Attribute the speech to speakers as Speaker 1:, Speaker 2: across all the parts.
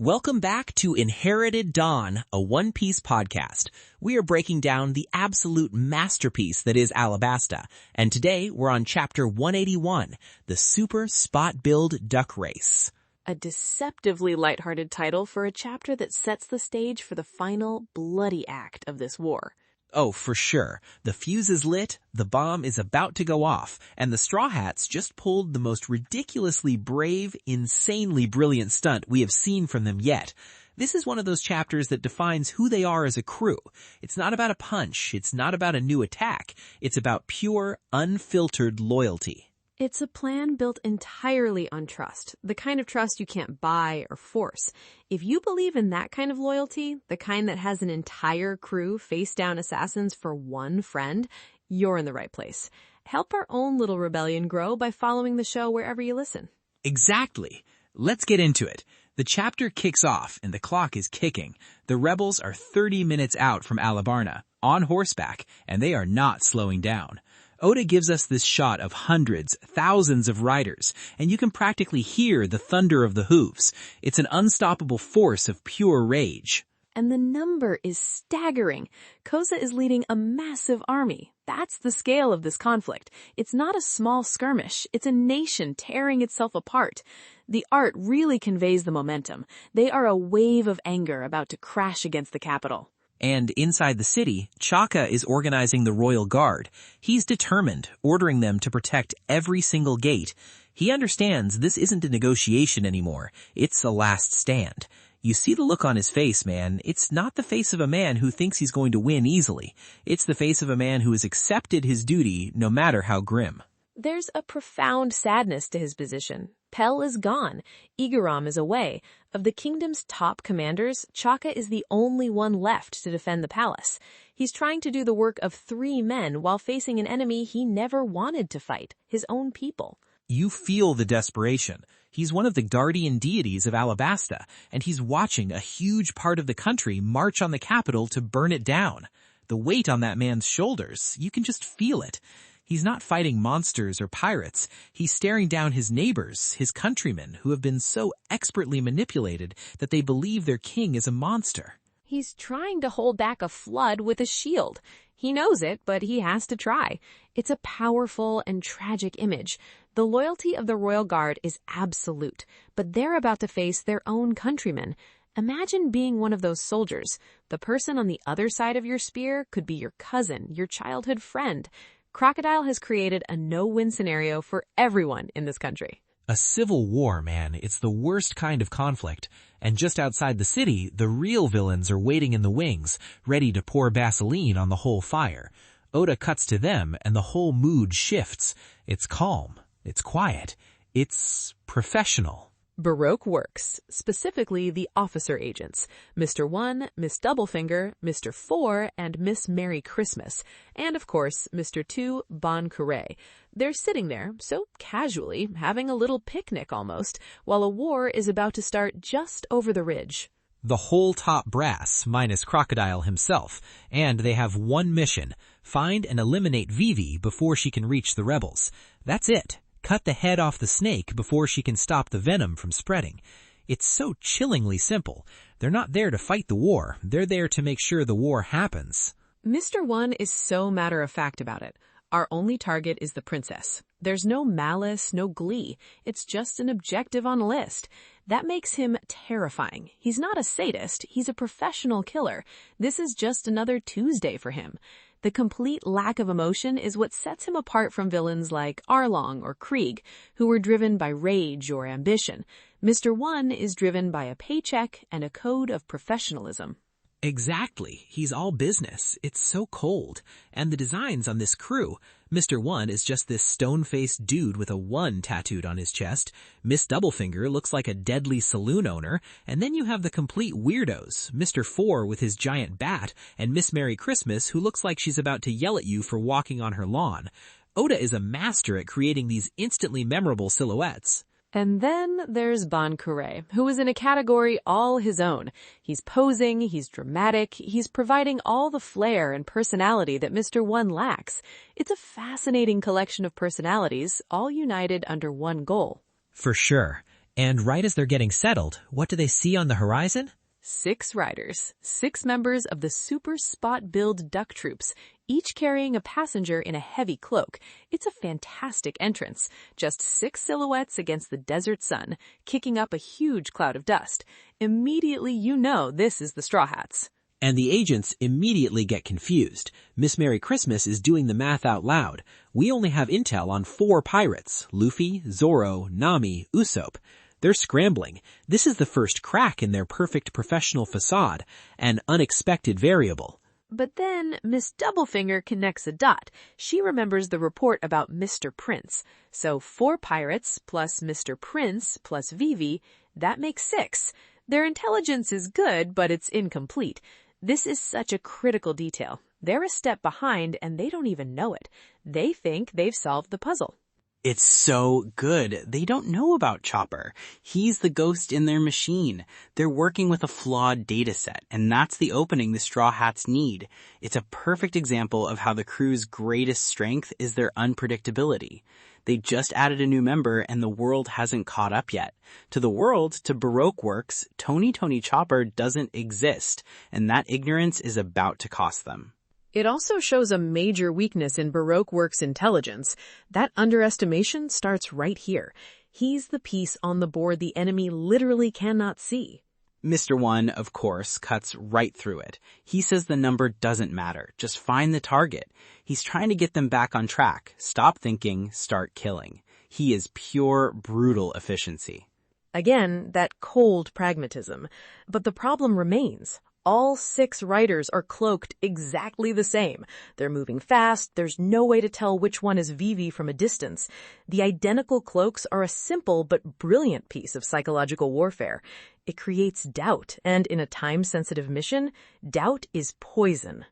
Speaker 1: Welcome back to Inherited Dawn, a One Piece podcast. We are breaking down the absolute masterpiece that is Alabasta, and today we're on chapter 181, the Super Spot Build Duck Race.
Speaker 2: A deceptively lighthearted title for a chapter that sets the stage for the final bloody act of this war.
Speaker 1: Oh, for sure. The fuse is lit, the bomb is about to go off, and the Straw Hats just pulled the most ridiculously brave, insanely brilliant stunt we have seen from them yet. This is one of those chapters that defines who they are as a crew. It's not about a punch, it's not about a new attack, it's about pure, unfiltered loyalty.
Speaker 2: It's a plan built entirely on trust, the kind of trust you can't buy or force. If you believe in that kind of loyalty, the kind that has an entire crew face down assassins for one friend, you're in the right place. Help our own little rebellion grow by following the show wherever you listen.
Speaker 1: Exactly. Let's get into it. The chapter kicks off and the clock is kicking. The rebels are 30 minutes out from Alubarna, on horseback, and they are not slowing down. Oda gives us this shot of hundreds, thousands of riders, and you can practically hear the thunder of the hooves. It's an unstoppable force of pure rage.
Speaker 2: And the number is staggering. Koza is leading a massive army. That's the scale of this conflict. It's not a small skirmish. It's a nation tearing itself apart. The art really conveys the momentum. They are a wave of anger about to crash against the capital.
Speaker 1: And inside the city, Chaka is organizing the royal guard. He's determined, ordering them to protect every single gate. He understands this isn't a negotiation anymore. It's a last stand. You see the look on his face, man. It's not the face of a man who thinks he's going to win easily. It's the face of a man who has accepted his duty, no matter how grim.
Speaker 2: There's a profound sadness to his position. Pell is gone. Igaram is away. Of the kingdom's top commanders, Chaka is the only one left to defend the palace. He's trying to do the work of 3 men while facing an enemy he never wanted to fight, his own people.
Speaker 1: You feel the desperation. He's one of the guardian deities of Alabasta, and he's watching a huge part of the country march on the capital to burn it down. The weight on that man's shoulders, you can just feel it. He's not fighting monsters or pirates. He's staring down his neighbors, his countrymen, who have been so expertly manipulated that they believe their king is a monster.
Speaker 2: He's trying to hold back a flood with a shield. He knows it, but he has to try. It's a powerful and tragic image. The loyalty of the royal guard is absolute, but they're about to face their own countrymen. Imagine being one of those soldiers. The person on the other side of your spear could be your cousin, your childhood friend. Crocodile has created a no-win scenario for everyone in this country.
Speaker 1: A civil war, man. It's the worst kind of conflict. And just outside the city, the real villains are waiting in the wings, ready to pour gasoline on the whole fire. Oda cuts to them, and the whole mood shifts. It's calm. It's quiet. It's professional.
Speaker 2: Baroque works, specifically the officer agents, Mr. 1, Miss Doublefinger, Mr. 4, and Miss Merry Christmas, and of course, Mr. 2, Bon Curé. They're sitting there, so casually, having a little picnic almost, while a war is about to start just over the ridge.
Speaker 1: The whole top brass, minus Crocodile himself, and they have one mission: find and eliminate Vivi before she can reach the rebels. That's it. Cut the head off the snake before she can stop the venom from spreading. It's so chillingly simple. They're not there to fight the war. They're there to make sure the war happens.
Speaker 2: Mr. 1 is so matter-of-fact about it. Our only target is the princess. There's no malice, no glee. It's just an objective on a list. That makes him terrifying. He's not a sadist. He's a professional killer. This is just another Tuesday for him. The complete lack of emotion is what sets him apart from villains like Arlong or Krieg, who were driven by rage or ambition. Mr. 1 is driven by a paycheck and a code of professionalism.
Speaker 1: Exactly. He's all business. It's so cold. And the designs on this crew. Mr. 1 is just this stone-faced dude with a 1 tattooed on his chest. Miss Doublefinger looks like a deadly saloon owner. And then you have the complete weirdos. Mr. 4 with his giant bat, and Miss Merry Christmas, who looks like she's about to yell at you for walking on her lawn. Oda is a master at creating these instantly memorable silhouettes.
Speaker 2: And then there's Bon Curé, who is in a category all his own. He's posing, he's dramatic, he's providing all the flair and personality that Mr. 1 lacks. It's a fascinating collection of personalities, all united under one goal.
Speaker 1: For sure. And right as they're getting settled, what do they see on the horizon?
Speaker 2: 6 riders, 6 members of the super spot-billed duck troops, each carrying a passenger in a heavy cloak. It's a fantastic entrance. Just 6 silhouettes against the desert sun, kicking up a huge cloud of dust. Immediately you know this is the Straw Hats.
Speaker 1: And the agents immediately get confused. Miss Merry Christmas is doing the math out loud. We only have intel on 4 pirates, Luffy, Zoro, Nami, Usopp. They're scrambling. This is the first crack in their perfect professional facade, an unexpected variable.
Speaker 2: But then Miss Doublefinger connects a dot. She remembers the report about Mr. Prince. So 4 pirates plus Mr. Prince plus Vivi, that makes 6. Their intelligence is good, but it's incomplete. This is such a critical detail. They're a step behind and they don't even know it. They think they've solved the puzzle.
Speaker 3: It's so good. They don't know about Chopper. He's the ghost in their machine. They're working with a flawed data set, and that's the opening the Straw Hats need. It's a perfect example of how the crew's greatest strength is their unpredictability. They just added a new member, and the world hasn't caught up yet. To the world, to Baroque works, Tony Chopper doesn't exist, and that ignorance is about to cost them.
Speaker 2: It also shows a major weakness in Baroque Works' intelligence. That underestimation starts right here. He's the piece on the board the enemy literally cannot see.
Speaker 3: Mr. One, of course, cuts right through it. He says the number doesn't matter. Just find the target. He's trying to get them back on track. Stop thinking, start killing. He is pure, brutal efficiency.
Speaker 2: Again, that cold pragmatism. But the problem remains. All 6 riders are cloaked exactly the same. They're moving fast. There's no way to tell which one is Vivi from a distance. The identical cloaks are a simple but brilliant piece of psychological warfare. It creates doubt, and in a time-sensitive mission, doubt is poison.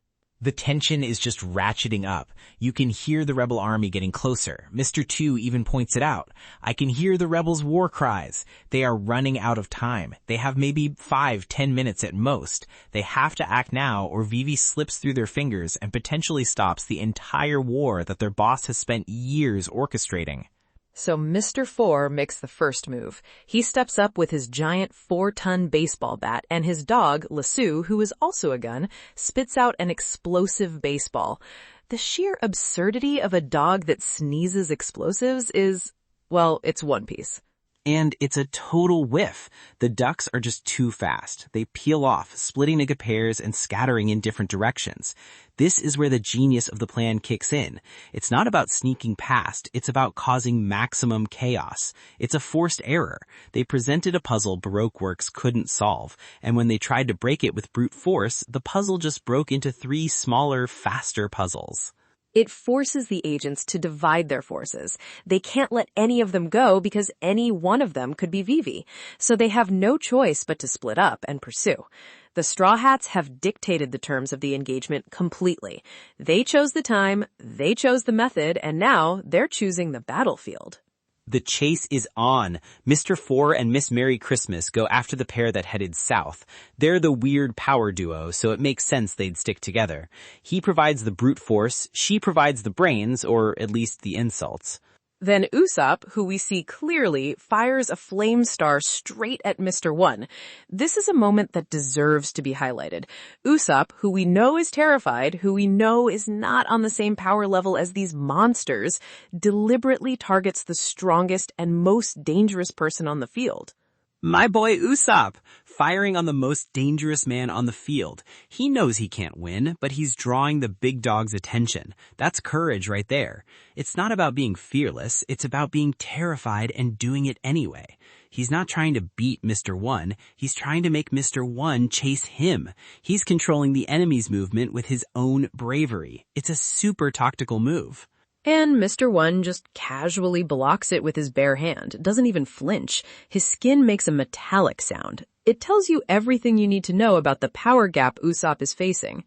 Speaker 1: The tension is just ratcheting up. You can hear the rebel army getting closer. Mr. 2 even points it out. I can hear the rebels' war cries. They are running out of time. They have maybe 5-10 minutes at most. They have to act now or Vivi slips through their fingers and potentially stops the entire war that their boss has spent years orchestrating.
Speaker 2: So Mr. 4 makes the first move. He steps up with his giant 4-ton baseball bat, and his dog, Lasso, who is also a gun, spits out an explosive baseball. The sheer absurdity of a dog that sneezes explosives is, well, it's One Piece.
Speaker 3: And it's a total whiff. The ducks are just too fast. They peel off, splitting into pairs and scattering in different directions. This is where the genius of the plan kicks in. It's not about sneaking past. It's about causing maximum chaos. It's a forced error. They presented a puzzle Baroque Works couldn't solve, and when they tried to break it with brute force, the puzzle just broke into 3 smaller, faster puzzles.
Speaker 2: It forces the agents to divide their forces. They can't let any of them go because any one of them could be Vivi. So they have no choice but to split up and pursue. The Straw Hats have dictated the terms of the engagement completely. They chose the time, they chose the method, and now they're choosing the battlefield.
Speaker 3: The chase is on. Mr. 4 and Miss Merry Christmas go after the pair that headed south. They're the weird power duo, so it makes sense they'd stick together. He provides the brute force, she provides the brains, or at least the insults.
Speaker 2: Then Usopp, who we see clearly, fires a flame star straight at Mr. 1. This is a moment that deserves to be highlighted. Usopp, who we know is terrified, who we know is not on the same power level as these monsters, deliberately targets the strongest and most dangerous person on the field.
Speaker 3: My boy Usopp, firing on the most dangerous man on the field. He knows he can't win, but he's drawing the big dog's attention. That's courage right there. It's not about being fearless, it's about being terrified and doing it anyway. He's not trying to beat Mr. 1, he's trying to make Mr. 1 chase him. He's controlling the enemy's movement with his own bravery. It's a super tactical move.
Speaker 2: And Mr. 1 just casually blocks it with his bare hand, doesn't even flinch. His skin makes a metallic sound. It tells you everything you need to know about the power gap Usopp is facing.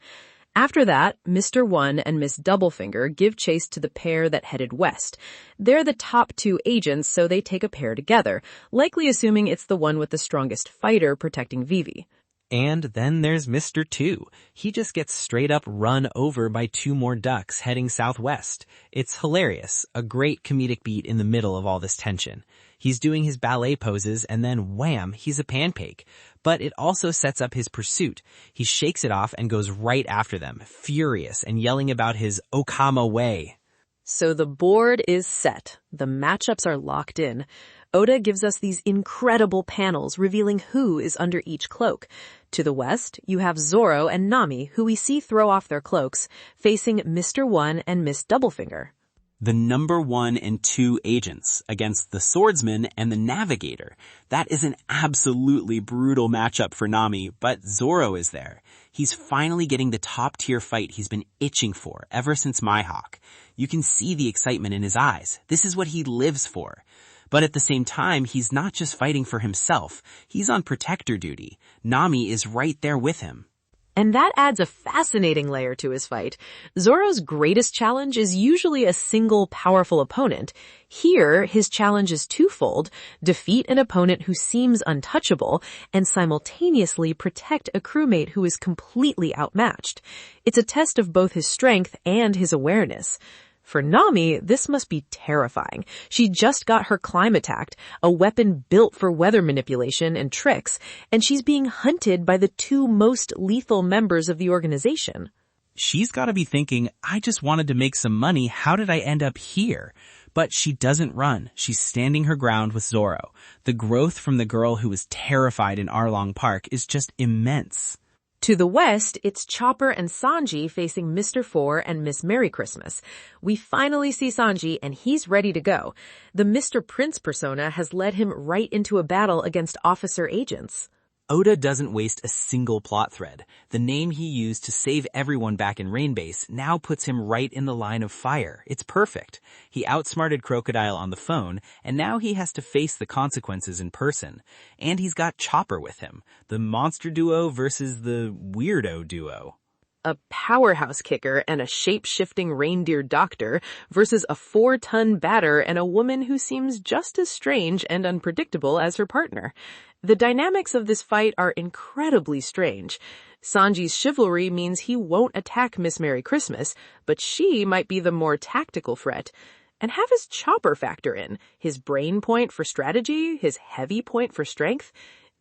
Speaker 2: After that, Mr. 1 and Miss Doublefinger give chase to the pair that headed west. They're the top 2 agents, so they take a pair together, likely assuming it's the one with the strongest fighter protecting Vivi.
Speaker 1: And then there's Mr. 2. He just gets straight up run over by 2 more ducks heading southwest. It's hilarious, a great comedic beat in the middle of all this tension. He's doing his ballet poses and then wham, he's a pancake. But it also sets up his pursuit. He shakes it off and goes right after them, furious and yelling about his Okama way.
Speaker 2: So the board is set. The matchups are locked in. Oda gives us these incredible panels revealing who is under each cloak. To the west, you have Zoro and Nami, who we see throw off their cloaks, facing Mr. One and Miss Doublefinger.
Speaker 3: The number 1 and 2 agents against the swordsman and the navigator. That is an absolutely brutal matchup for Nami, but Zoro is there. He's finally getting the top-tier fight he's been itching for ever since Mihawk. You can see the excitement in his eyes. This is what he lives for. But at the same time, he's not just fighting for himself. He's on protector duty. Nami is right there with him.
Speaker 2: And that adds a fascinating layer to his fight. Zoro's greatest challenge is usually a single powerful opponent. Here, his challenge is twofold: defeat an opponent who seems untouchable and simultaneously protect a crewmate who is completely outmatched. It's a test of both his strength and his awareness. For Nami, this must be terrifying. She just got her climb attacked, a weapon built for weather manipulation and tricks, and she's being hunted by the 2 most lethal members of the organization.
Speaker 1: She's gotta be thinking, I just wanted to make some money, how did I end up here? But she doesn't run. She's standing her ground with Zoro. The growth from the girl who was terrified in Arlong Park is just immense.
Speaker 2: To the west, it's Chopper and Sanji facing Mr. Four and Miss Merry Christmas. We finally see Sanji, and he's ready to go. The Mr. Prince persona has led him right into a battle against officer agents.
Speaker 1: Oda doesn't waste a single plot thread. The name he used to save everyone back in Rainbase now puts him right in the line of fire. It's perfect. He outsmarted Crocodile on the phone, and now he has to face the consequences in person. And he's got Chopper with him, the monster duo versus the weirdo duo.
Speaker 2: A powerhouse kicker and a shape-shifting reindeer doctor versus a 4-ton batter and a woman who seems just as strange and unpredictable as her partner. The dynamics of this fight are incredibly strange. Sanji's chivalry means he won't attack Miss Merry Christmas, but she might be the more tactical threat. And have his Chopper factor in, his brain point for strategy, his heavy point for strength.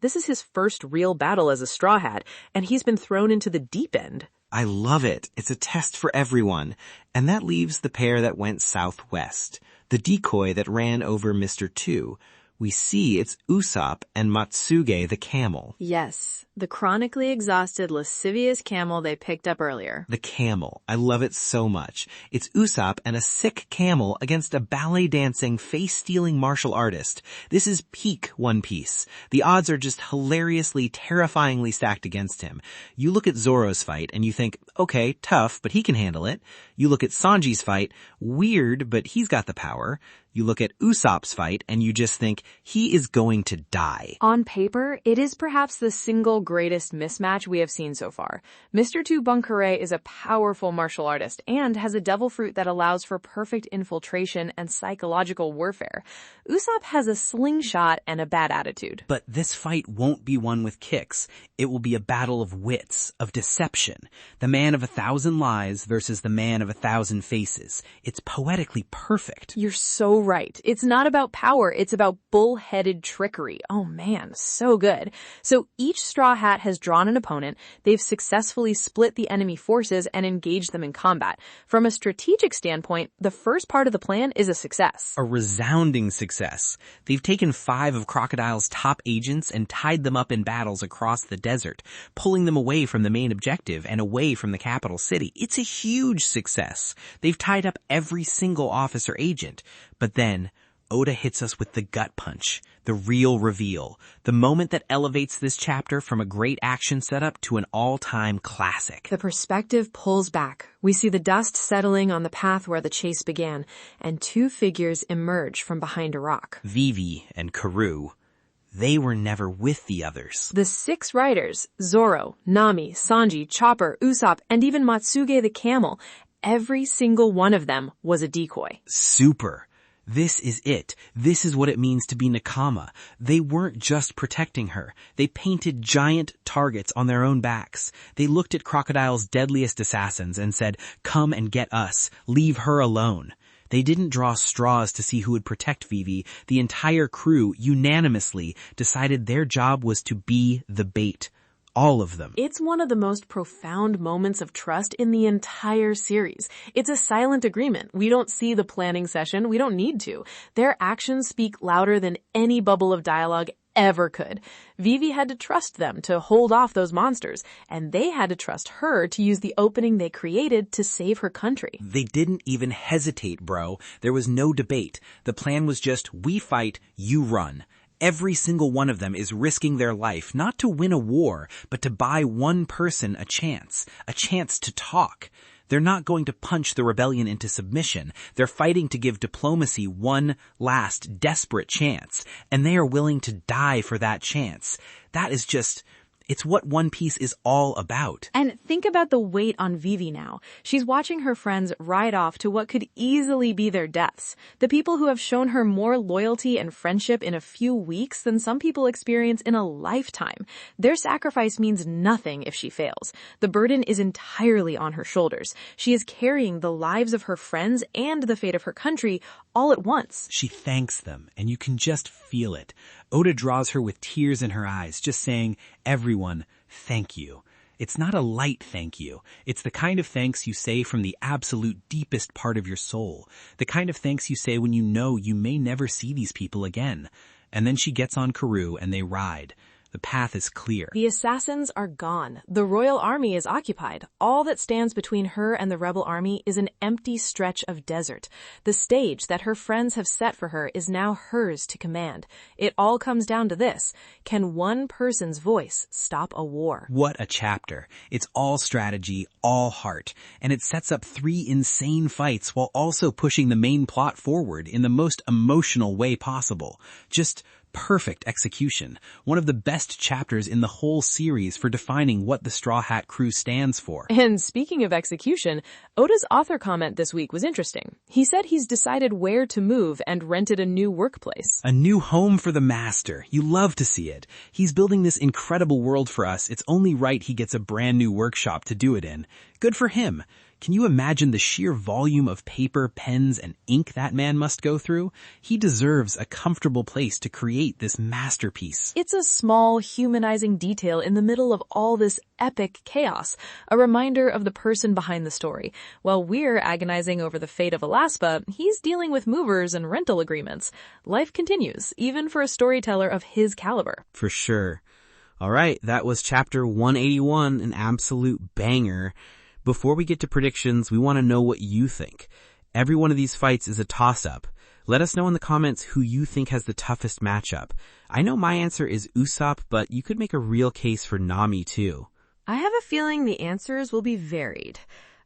Speaker 2: This is his first real battle as a Straw Hat, and he's been thrown into the deep end.
Speaker 3: I love it. It's a test for everyone. And that leaves the pair that went southwest. The decoy that ran over Mr. 2. We see it's Usopp and Matsuge the camel.
Speaker 2: Yes, the chronically exhausted, lascivious camel they picked up earlier.
Speaker 3: The camel. I love it so much. It's Usopp and a sick camel against a ballet-dancing, face-stealing martial artist. This is peak One Piece. The odds are just hilariously, terrifyingly stacked against him. You look at Zoro's fight and you think, okay, tough, but he can handle it. You look at Sanji's fight, weird, but he's got the power. You look at Usopp's fight and you just think, he is going to die.
Speaker 2: On paper, it is perhaps the single greatest mismatch we have seen so far. Mr. 2 Bunkarei is a powerful martial artist and has a devil fruit that allows for perfect infiltration and psychological warfare. Usopp has a slingshot and a bad attitude.
Speaker 1: But this fight won't be won with kicks. It will be a battle of wits, of deception. The man of 1,000 lies versus the man of 1,000 faces. It's poetically perfect.
Speaker 2: You're so right. It's not about power, it's about bull-headed trickery. Oh man, so good. So each Straw Hat has drawn an opponent, they've successfully split the enemy forces and engaged them in combat. From a strategic standpoint, the first part of the plan is a success.
Speaker 1: A resounding success. They've taken 5 of Crocodile's top agents and tied them up in battles across the desert, pulling them away from the main objective and away from the capital city. It's a huge success. They've tied up every single officer agent. But then, Oda hits us with the gut punch, the real reveal, the moment that elevates this chapter from a great action setup to an all-time classic.
Speaker 2: The perspective pulls back. We see the dust settling on the path where the chase began, and 2 figures emerge from behind a rock.
Speaker 1: Vivi and Karoo. They were never with the others.
Speaker 2: The 6 riders, Zoro, Nami, Sanji, Chopper, Usopp, and even Matsuge the camel, every single one of them was a decoy.
Speaker 1: Super. This is it. This is what it means to be Nakama. They weren't just protecting her. They painted giant targets on their own backs. They looked at Crocodile's deadliest assassins and said, come and get us. Leave her alone. They didn't draw straws to see who would protect Vivi. The entire crew unanimously decided their job was to be the bait. All of them.
Speaker 2: It's one of the most profound moments of trust in the entire series. It's a silent agreement. We don't see the planning session. We don't need to. Their actions speak louder than any bubble of dialogue ever could. Vivi had to trust them to hold off those monsters, and they had to trust her to use the opening they created to save her country.
Speaker 1: They didn't even hesitate, bro. There was no debate. The plan was just, we fight, you run. Every single one of them is risking their life, not to win a war, but to buy one person a chance to talk. They're not going to punch the rebellion into submission. They're fighting to give diplomacy one last desperate chance, and they are willing to die for that chance. That is just... It's what One Piece is all about.
Speaker 2: And think about the weight on Vivi now. She's watching her friends ride off to what could easily be their deaths. The people who have shown her more loyalty and friendship in a few weeks than some people experience in a lifetime. Their sacrifice means nothing if she fails. The burden is entirely on her shoulders. She is carrying the lives of her friends and the fate of her country all at once.
Speaker 1: She thanks them, and you can just feel it. Oda draws her with tears in her eyes, just saying, everyone, thank you. It's not a light thank you. It's the kind of thanks you say from the absolute deepest part of your soul. The kind of thanks you say when you know you may never see these people again. And then she gets on Karoo and they ride. The path is clear.
Speaker 2: The assassins are gone. The royal army is occupied. All that stands between her and the rebel army is an empty stretch of desert. The stage that her friends have set for her is now hers to command. It all comes down to this. Can one person's voice stop a war?
Speaker 1: What a chapter. It's all strategy, all heart. And it sets up 3 insane fights while also pushing the main plot forward in the most emotional way possible. Just perfect execution. One of the best chapters in the whole series for defining what the Straw Hat Crew stands for.
Speaker 2: And speaking of execution, Oda's author comment this week was interesting. He said he's decided where to move and rented a new workplace.
Speaker 1: A new home for the master. You love to see it. He's building this incredible world for us. It's only right he gets a brand new workshop to do it in. Good for him. Can you imagine the sheer volume of paper, pens, and ink that man must go through? He deserves a comfortable place to create this masterpiece.
Speaker 2: It's a small, humanizing detail in the middle of all this epic chaos, a reminder of the person behind the story. While we're agonizing over the fate of Alabasta, he's dealing with movers and rental agreements. Life continues, even for a storyteller of his caliber.
Speaker 1: For sure. All right, that was chapter 181, an absolute banger. Before we get to predictions, we want to know what you think. Every one of these fights is a toss-up. Let us know in the comments who you think has the toughest matchup. I know my answer is Usopp, but you could make a real case for Nami too.
Speaker 2: I have a feeling the answers will be varied.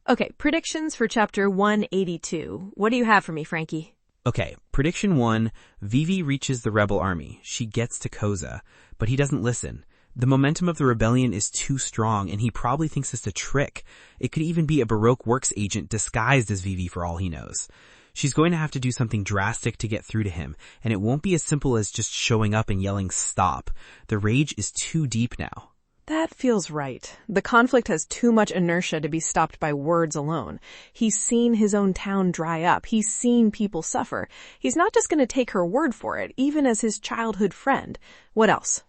Speaker 2: Okay, predictions for chapter 182. What do you have for me, Franky?
Speaker 1: Okay, prediction 1, Vivi reaches the rebel army. She gets to Koza, but he doesn't listen. The momentum of the rebellion is too strong, and he probably thinks it's a trick. It could even be a Baroque works agent disguised as Vivi for all he knows. She's going to have to do something drastic to get through to him, and it won't be as simple as just showing up and yelling stop. The rage is too deep now.
Speaker 2: That feels right. The conflict has too much inertia to be stopped by words alone. He's seen his own town dry up. He's seen people suffer. He's not just going to take her word for it, even as his childhood friend. What else?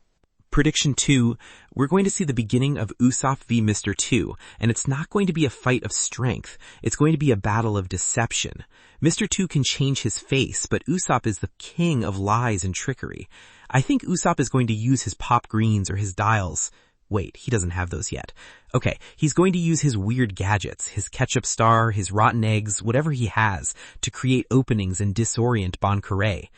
Speaker 1: Prediction 2, we're going to see the beginning of Usopp v. Mr. 2, and it's not going to be a fight of strength. It's going to be a battle of deception. Mr. 2 can change his face, but Usopp is the king of lies and trickery. I think Usopp is going to use his pop greens or his dials. Wait, he doesn't have those yet. Okay, he's going to use his weird gadgets, his ketchup star, his rotten eggs, whatever he has, to create openings and disorient Bon Curé.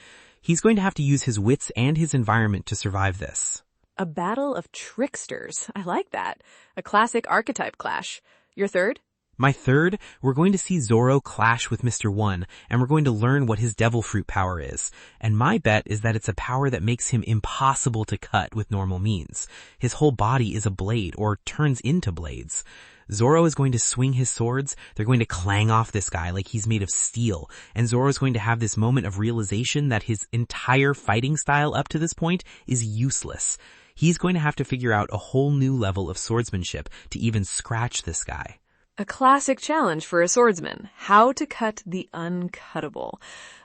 Speaker 1: He's going to have to use his wits and his environment to survive this.
Speaker 2: A battle of tricksters. I like that. A classic archetype clash. Your third?
Speaker 1: My third, we're going to see Zoro clash with Mr. 1, and we're going to learn what his devil fruit power is. And my bet is that it's a power that makes him impossible to cut with normal means. His whole body is a blade, or turns into blades. Zoro is going to swing his swords, they're going to clang off this guy like he's made of steel, and Zoro's going to have this moment of realization that his entire fighting style up to this point is useless. He's going to have to figure out a whole new level of swordsmanship to even scratch this guy.
Speaker 2: A classic challenge for a swordsman. How to cut the uncuttable.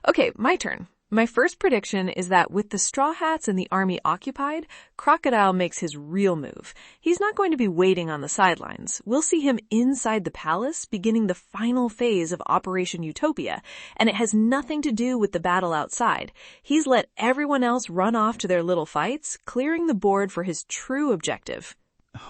Speaker 2: Okay, my turn. My first prediction is that with the Straw Hats and the army occupied, Crocodile makes his real move. He's not going to be waiting on the sidelines. We'll see him inside the palace, beginning the final phase of Operation Utopia, and it has nothing to do with the battle outside. He's let everyone else run off to their little fights, clearing the board for his true objective.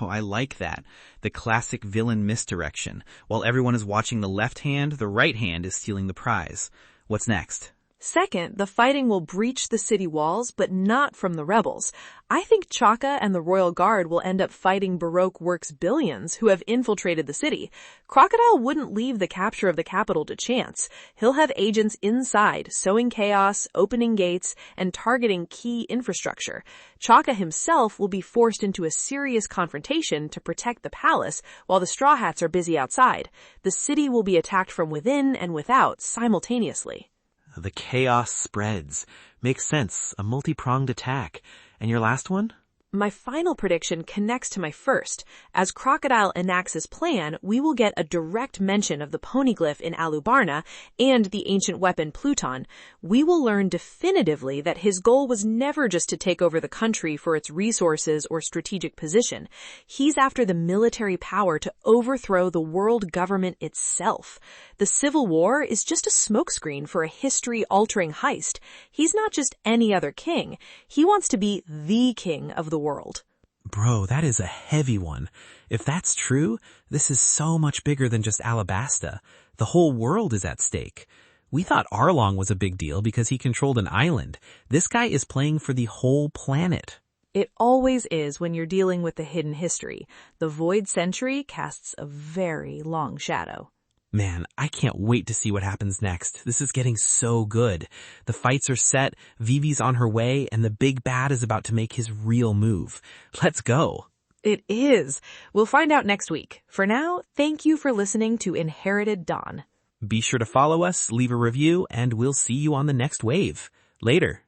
Speaker 3: Oh, I like that. The classic villain misdirection. While everyone is watching the left hand, the right hand is stealing the prize. What's next?
Speaker 2: Second, the fighting will breach the city walls, but not from the rebels. I think Chaka and the Royal Guard will end up fighting Baroque Works billions who have infiltrated the city. Crocodile wouldn't leave the capture of the capital to chance. He'll have agents inside, sowing chaos, opening gates, and targeting key infrastructure. Chaka himself will be forced into a serious confrontation to protect the palace while the Straw Hats are busy outside. The city will be attacked from within and without simultaneously.
Speaker 1: The chaos spreads. Makes sense. A multi-pronged attack. And your last one?
Speaker 2: My final prediction connects to my first. As Crocodile enacts his plan, we will get a direct mention of the poneglyph in Alubarna and the ancient weapon Pluton. We will learn definitively that his goal was never just to take over the country for its resources or strategic position. He's after the military power to overthrow the world government itself. The Civil War is just a smokescreen for a history-altering heist. He's not just any other king. He wants to be the king of the world.
Speaker 1: Bro, that is a heavy one. If that's true, this is so much bigger than just Alabasta. The whole world is at stake. We thought Arlong was a big deal because he controlled an island. This guy is playing for the whole planet.
Speaker 2: It always is when you're dealing with the hidden history. The Void Century casts a very long shadow.
Speaker 1: Man, I can't wait to see what happens next. This is getting so good. The fights are set, Vivi's on her way, and the big bad is about to make his real move. Let's go.
Speaker 2: It is. We'll find out next week. For now, thank you for listening to Inherited Dawn.
Speaker 1: Be sure to follow us, leave a review, and we'll see you on the next wave. Later.